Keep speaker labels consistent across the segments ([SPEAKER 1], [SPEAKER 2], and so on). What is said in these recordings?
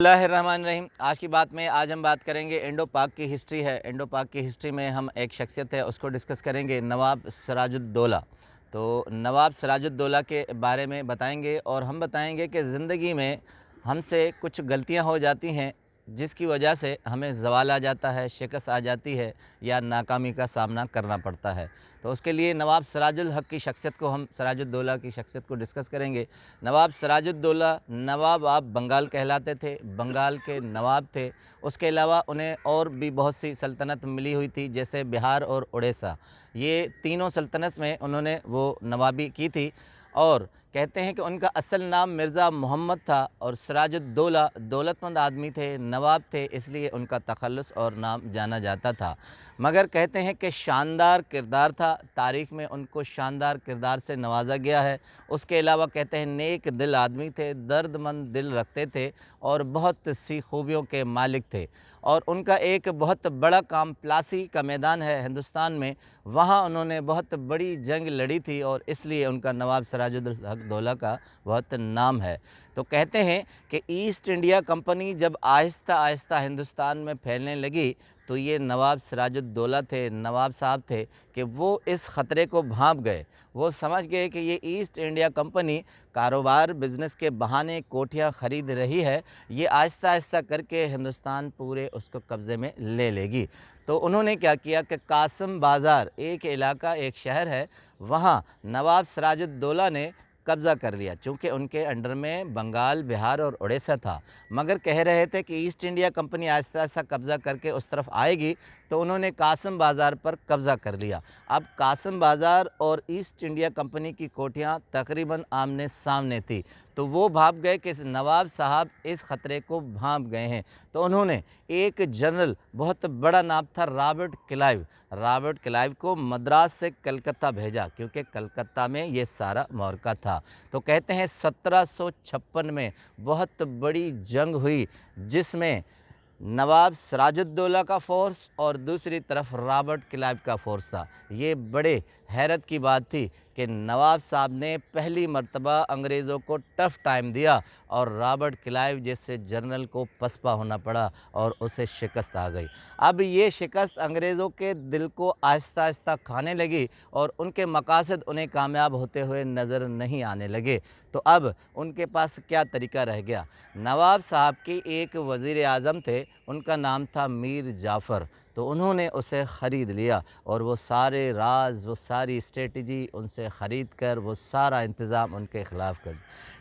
[SPEAKER 1] बिस्मिल्लाहिर्रहमानिर्रहीम। आज की बात में आज हम बात करेंगे इंडो पाक की हिस्ट्री है। इंडो पाक की हिस्ट्री में हम एक शख्सियत है उसको डिस्कस करेंगे, नवाब सिराजुद्दौला। तो नवाब सिराजुद्दौला के बारे में बताएंगे और हम बताएंगे कि ज़िंदगी में हमसे कुछ गलतियां हो जाती हैं जिसकी वजह से हमें ज़वाल आ जाता है, शिकस्त आ जाती है या नाकामी का सामना करना पड़ता है। तो उसके लिए नवाब सिराजुल हक़ की शख्सियत को हम सिराजुद्दौला की शख्सियत को डिस्कस करेंगे। नवाब सिराजुद्दौला नवाब आप बंगाल कहलाते थे, बंगाल के नवाब थे। उसके अलावा उन्हें और भी बहुत सी सल्तनत मिली हुई थी, जैसे बिहार और उड़ीसा। ये तीनों सल्तनत में उन्होंने वो नवाबी की थी और कहते हैं कि उनका असल नाम मिर्ज़ा मोहम्मद था और सिराजुद्दौला दौलतमंद आदमी थे, नवाब थे, इसलिए उनका तखल्लुस और नाम जाना जाता था। मगर कहते हैं कि शानदार किरदार था, तारीख़ में उनको शानदार किरदार से नवाजा गया है। उसके अलावा कहते हैं नेक दिल आदमी थे, दर्दमंद दिल रखते थे और बहुत सी खूबियों के मालिक थे। और उनका एक बहुत बड़ा काम प्लासी का मैदान है हिंदुस्तान में, वहाँ उन्होंने बहुत बड़ी जंग लड़ी थी और इसलिए उनका नवाब सिराजुल हक़ दौला का बहुत नाम है। तो कहते हैं कि ईस्ट इंडिया कंपनी जब आहिस्ता आहिस्ता हिंदुस्तान में फैलने लगी तो ये नवाब सिराजुद्दौला थे, नवाब साहब थे कि वो इस ख़तरे को भांप गए। वो समझ गए कि ये ईस्ट इंडिया कंपनी कारोबार बिज़नेस के बहाने कोठियाँ ख़रीद रही है, ये आहिस्ता आहिस्ता करके हिंदुस्तान पूरे उसको कब्ज़े में ले लेगी। तो उन्होंने क्या किया कि कासिम बाज़ार एक इलाका, एक शहर है, वहाँ नवाब सिराजुद्दौला ने कब्ज़ा कर लिया। चूँकि उनके अंडर में बंगाल, बिहार और उड़ीसा था, मगर कह रहे थे कि east India company Aahista Aahista कब्ज़ा करके उस तरफ आएगी, तो उन्होंने कासिम बाज़ार पर कब्ज़ा कर लिया। अब कासिम बाज़ार और ईस्ट इंडिया कंपनी की कोठियाँ तकरीबन आमने सामने थी, तो वो भाप गए कि नवाब साहब इस ख़तरे को भांप गए हैं। तो उन्होंने एक जनरल, बहुत बड़ा नाम था रॉबर्ट क्लाइव को मद्रास से कलकत्ता भेजा, क्योंकि कलकत्ता में ये सारा मोर्चा था। तो कहते हैं 1756 में बहुत बड़ी जंग हुई जिसमें नवाब सिराजुद्दौला का फ़ोर्स और दूसरी तरफ रॉबर्ट क्लाइव का फ़ोर्स था। ये बड़े हैरत की बात थी कि नवाब साहब ने पहली मर्तबा अंग्रेज़ों को टफ़ टाइम दिया और रॉबर्ट क्लाइव जैसे जनरल को पसपा होना पड़ा और उसे शिकस्त आ गई। अब ये शिकस्त अंग्रेज़ों के दिल को आहिस्ता आहिस्ता खाने लगी और उनके मकासद उन्हें कामयाब होते हुए नज़र नहीं आने लगे। तो अब उनके पास क्या तरीका रह गया? नवाब साहब के एक वज़ीर आज़म थे, उनका नाम था मीर जाफ़र। तो उन्होंने उसे ख़रीद लिया और वो सारे राज, वो सारी स्ट्रेटजी उनसे ख़रीद कर वो सारा इंतज़ाम उनके ख़िलाफ़ कर।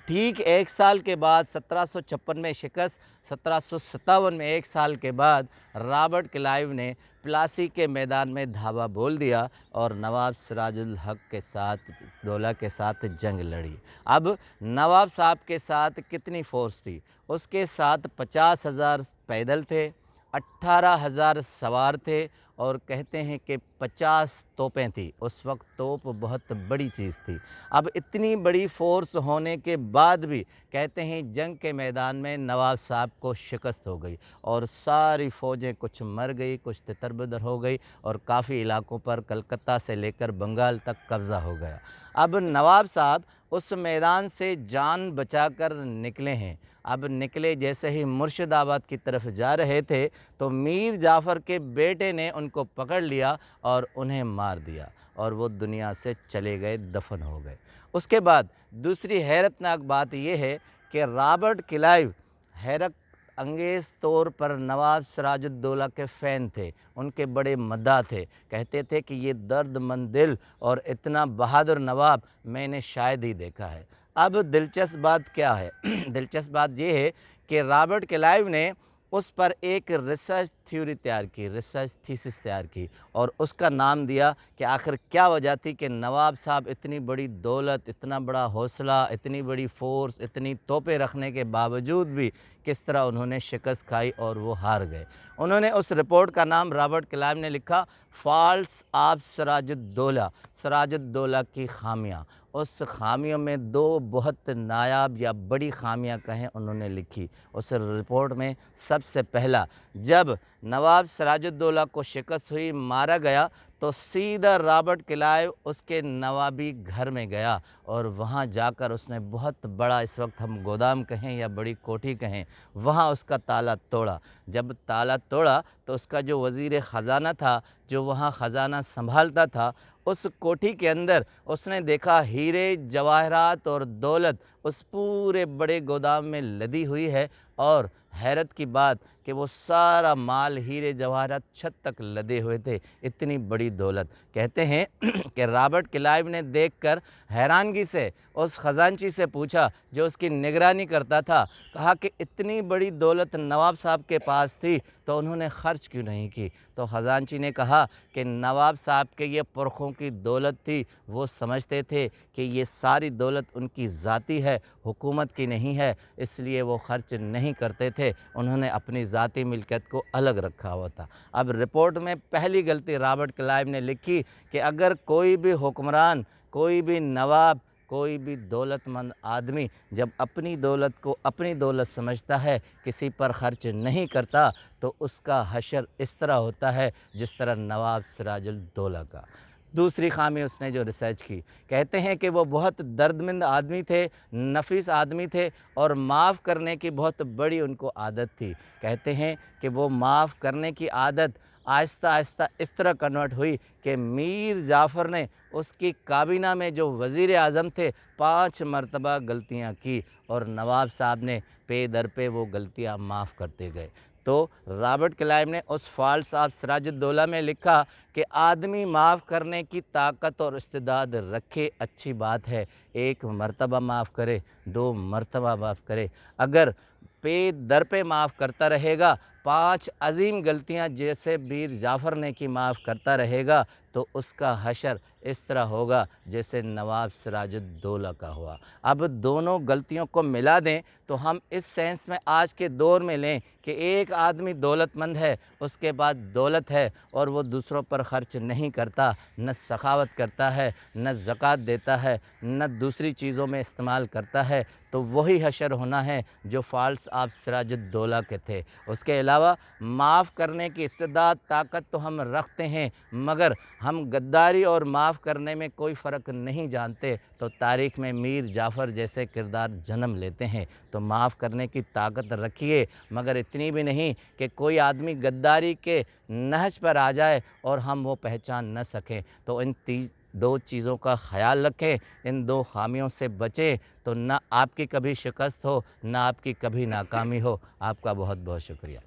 [SPEAKER 1] ठीक एक साल के बाद 1756 में शिकस्त, 1757 में एक साल के बाद रॉबर्ट क्लाइव ने प्लासी के मैदान में धावा बोल दिया और नवाब सिराजुल हक़ के साथ, दौला के साथ जंग लड़ी। अब नवाब साहब के साथ कितनी फ़ोर्स थी? उसके साथ 50,000 पैदल थे, 18,000 सवार थे और कहते हैं कि 50 तोपें थी। उस वक्त तोप बहुत बड़ी चीज़ थी। अब इतनी बड़ी फ़ोर्स होने के बाद भी कहते हैं जंग के मैदान में नवाब साहब को शिकस्त हो गई और सारी फ़ौजें कुछ मर गई, कुछ तितर-बितर हो गई और काफ़ी इलाकों पर कलकत्ता से लेकर बंगाल तक कब्ज़ा हो गया। अब नवाब साहब उस मैदान से जान बचाकर निकले हैं। अब निकले, जैसे ही मुर्शिदाबाद की तरफ जा रहे थे तो मीर जाफ़र के बेटे ने उनको पकड़ लिया और उन्हें मार दिया और वो दुनिया से चले गए, दफन हो गए। उसके बाद दूसरी हैरतनाक बात यह है कि रॉबर्ट क्लाइव हैरत अंगेज़ तौर पर नवाब सिराजुद्दौला के फ़ैन थे, उनके बड़े मद्दाह थे। कहते थे कि ये दर्दमंद दिल और इतना बहादुर नवाब मैंने शायद ही देखा है। अब दिलचस्प बात क्या है? दिलचस्प बात ये है कि रॉबर्ट क्लाइव ने उस पर एक रिसर्च थ्योरी तैयार की, रिसर्च थीसिस तैयार की और उसका नाम दिया कि आखिर क्या वजह थी कि नवाब साहब इतनी बड़ी दौलत, इतना बड़ा हौसला, इतनी बड़ी फ़ोर्स, इतनी तोपें रखने के बावजूद भी किस तरह उन्होंने शिकस्त खाई और वो हार गए। उन्होंने उस रिपोर्ट का नाम रॉबर्ट क्लाइव ने लिखा, फॉल्स ऑफ सिराजुद्दौला, सिराजुद्दौला की खामियाँ। उस खामियों में दो बहुत नायाब या बड़ी खामियाँ कहें उन्होंने लिखी उस रिपोर्ट में। सबसे पहला, जब नवाब सिराजुद्दौला को शिकस्त हुई, मारा गया, तो सीधा रॉबर्ट क्लाइव उसके नवाबी घर में गया और वहाँ जाकर उसने बहुत बड़ा, इस वक्त हम गोदाम कहें या बड़ी कोठी कहें, वहाँ उसका ताला तोड़ा। जब ताला तोड़ा तो उसका जो वज़ीर ख़ज़ाना था, जो वहाँ ख़ज़ाना संभालता था, उस कोठी के अंदर उसने देखा हीरे जवाहरात और दौलत उस पूरे बड़े गोदाम में लदी हुई है। और हैरत की बात कि वो सारा माल, हीरे जवाहरात छत तक लदे हुए थे, इतनी बड़ी दौलत। कहते हैं कि रॉबर्ट क्लाइव ने देखकर हैरानगी से उस ख़जानची से पूछा, जो उसकी निगरानी करता था, कहा कि इतनी बड़ी दौलत नवाब साहब के पास थी तो उन्होंने ख़र्च क्यों नहीं की? तो ख़जानची ने कहा कि नवाब साहब के ये पुरखों की दौलत थी, वो समझते थे कि ये सारी दौलत उनकी ज़ाती है, हुकूमत की नहीं है, इसलिए वो ख़र्च नहीं करते थे, उन्होंने अपनी ज़ाती मिल्कियत को अलग रखा हुआ था। अब रिपोर्ट में पहली गलती रॉबर्ट क्लाइव ने लिखी कि अगर कोई भी हुक्मरान, कोई भी नवाब, कोई भी दौलतमंद आदमी जब अपनी दौलत को अपनी दौलत समझता है, किसी पर ख़र्च नहीं करता, तो उसका हशर इस तरह होता है जिस तरह नवाब सिराजुल-दौला का। दूसरी ख़ामी उसने जो रिसर्च की, कहते हैं कि वो बहुत दर्दमंद आदमी थे, नफीस आदमी थे और माफ़ करने की बहुत बड़ी उनको आदत थी। कहते हैं कि वो माफ़ करने की आदत आहिस्ता आहिस्ता इस तरह कन्वर्ट हुई कि मीर जाफ़र ने उसकी काबीना में जो वज़ीर आज़म थे 5 मरतबा गलतियाँ की और नवाब साहब ने पे दर पे वो गलतियाँ माफ़ करते गए। तो रॉबर्ट क्लाइव ने उस फ़ॉल्स ऑफ सिराजुद्दौला में लिखा कि आदमी माफ़ करने की ताकत और इस्तेदाद रखे, अच्छी बात है, 1 मरतबा माफ़ करे, 2 मरतबा माफ़ करे, अगर पे दर पे माफ़ करता रहेगा, 5 अज़ीम गलतियाँ जैसे मीर जाफ़र ने की माफ़ करता रहेगा, तो उसका हशर इस तरह होगा जैसे नवाब सिराजुद्दौला का हुआ। अब दोनों गलतियों को मिला दें तो हम इस सेंस में आज के दौर में लें कि एक आदमी दौलतमंद है, उसके बाद दौलत है और वो दूसरों पर ख़र्च नहीं करता, न सखावत करता है, न ज़कात देता है, न दूसरी चीज़ों में इस्तेमाल करता है, तो वही हशर होना है जो फ़ॉल्स ऑफ सिराजुद्दौला के थे। उसके अलावा माफ़ करने की इस्तेदाद, ताकत तो हम रखते हैं, मगर हम गद्दारी और माफ़ करने में कोई फ़र्क नहीं जानते, तो तारीख़ में मीर जाफ़र जैसे किरदार जन्म लेते हैं। तो माफ़ करने की ताकत रखिए, मगर इतनी भी नहीं कि कोई आदमी गद्दारी के नहज पर आ जाए और हम वो पहचान न सकें। तो इन 2 चीज़ों का ख़याल रखें, इन 2 ख़ामियों से बचें, तो ना आपकी कभी शिकस्त हो, ना आपकी कभी नाकामी हो। आपका बहुत बहुत शुक्रिया।